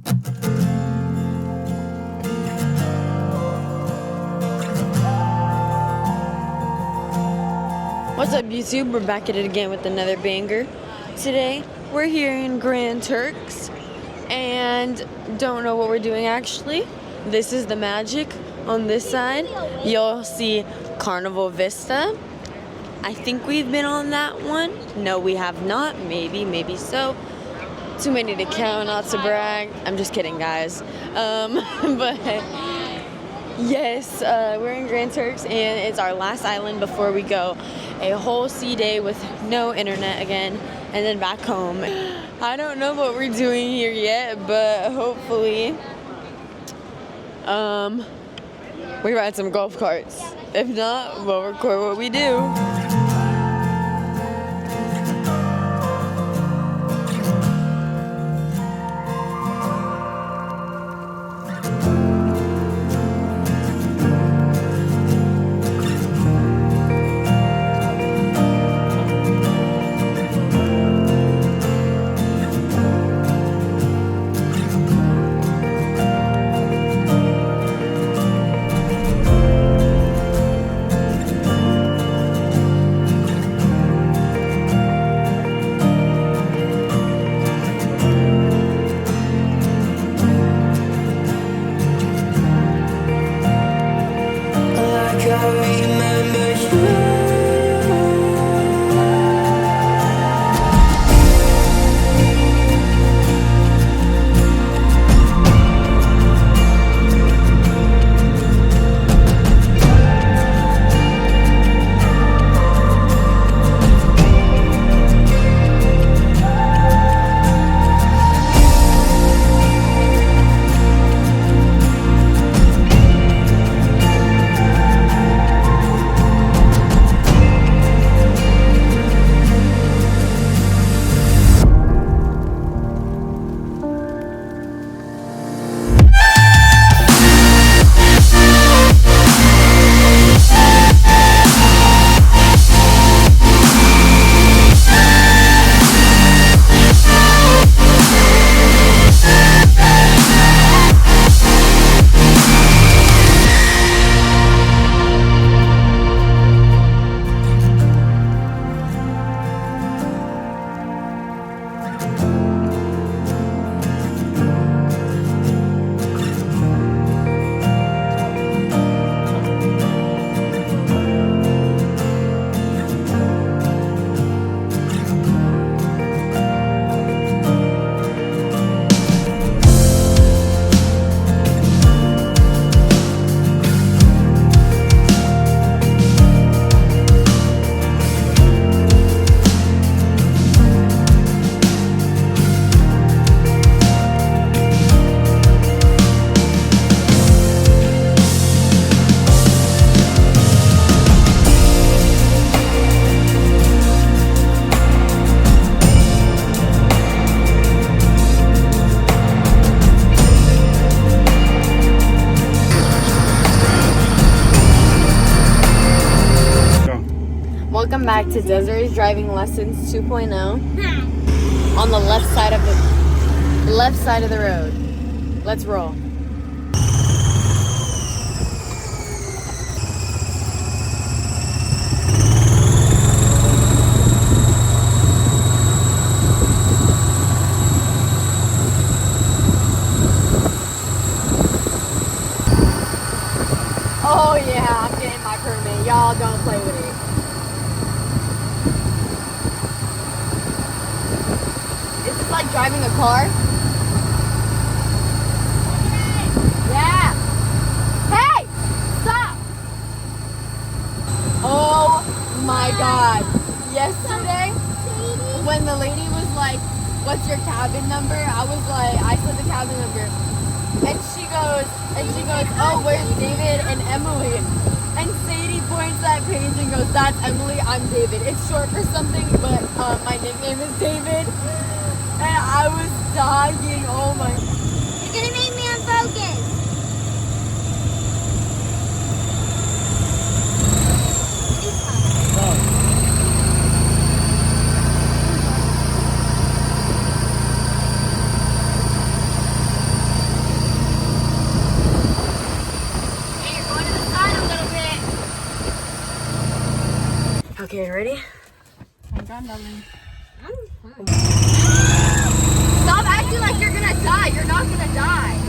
What's up, YouTube? We're back at it again with another banger. Today, we're here in Grand Turks and don't know what we're doing actually. This is the Magic. On this side, you'll see Carnival Vista. I think we've been on that one. No, we have not. Maybe so. Too many to count, not to brag. I'm just kidding, guys. But yes, we're in Grand Turks and it's our last island before we go a whole sea day with no internet again and then back home. I don't know what we're doing here yet, but hopefully we ride some golf carts. If not, we'll record what we do. Welcome back to Desiree's Driving Lessons 2.0 on the left side of the road. Let's roll. Oh yeah, I'm getting my permit. Y'all don't play with it. It's like driving a car. Yeah. Hey, stop. Oh my God. Yesterday, when the lady was like, "What's your cabin number?" I said the cabin number, and she goes, "Oh, where's David and Emily?" And Sadie points at Paige and goes, "That's Emily, I'm David. It's short for something, but my nickname is David." And I was dying. Oh my. You're gonna make me unfocused. Okay, ready? Hang on, darling. Stop acting like you're gonna die. You're not gonna die.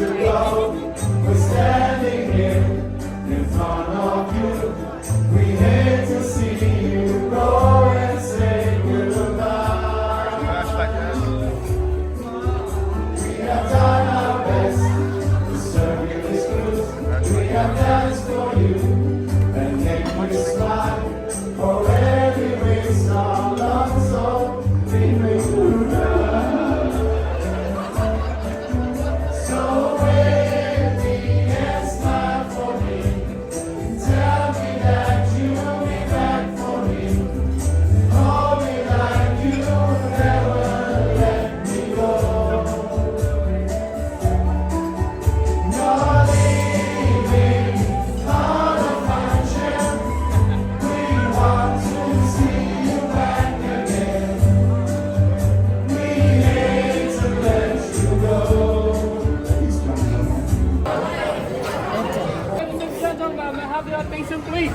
to go. We're standing here in front of you. We hate to see you go and say goodbye. We have done our best to serve you this cruise. We have danced for you and made you smile. For every waste our love so we make you love. So wave me and smile for me. Tell me that you'll be back for me. Hold me like you'll never let me go. You're leaving on a fine ship. We want to see you back again. We hate to let you go. Please come Ladies and gentlemen, may I have your attention please?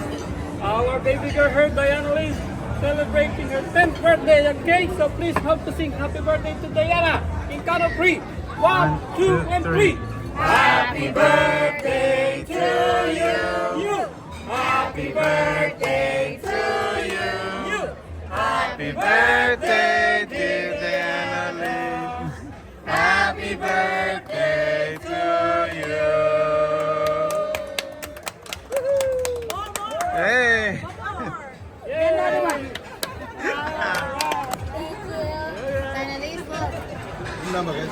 Our baby girl here, Diana Lee, celebrating her 10th birthday, okay? So please help to sing happy birthday to Diana in count of 3. 1, 2, and 3. Happy birthday to you. Happy birthday to you. Happy birthday, dear Diana Lee. Happy birthday to you. Hey! Number guys.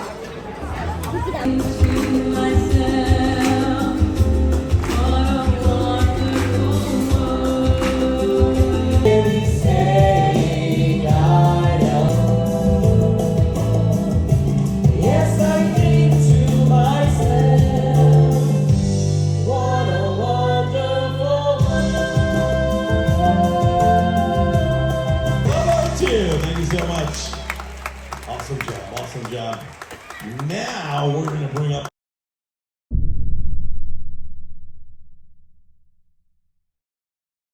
Yes, I think to myself, what a wonderful world. Number 2, thank you so much. Awesome job, awesome job. Now we're going to bring up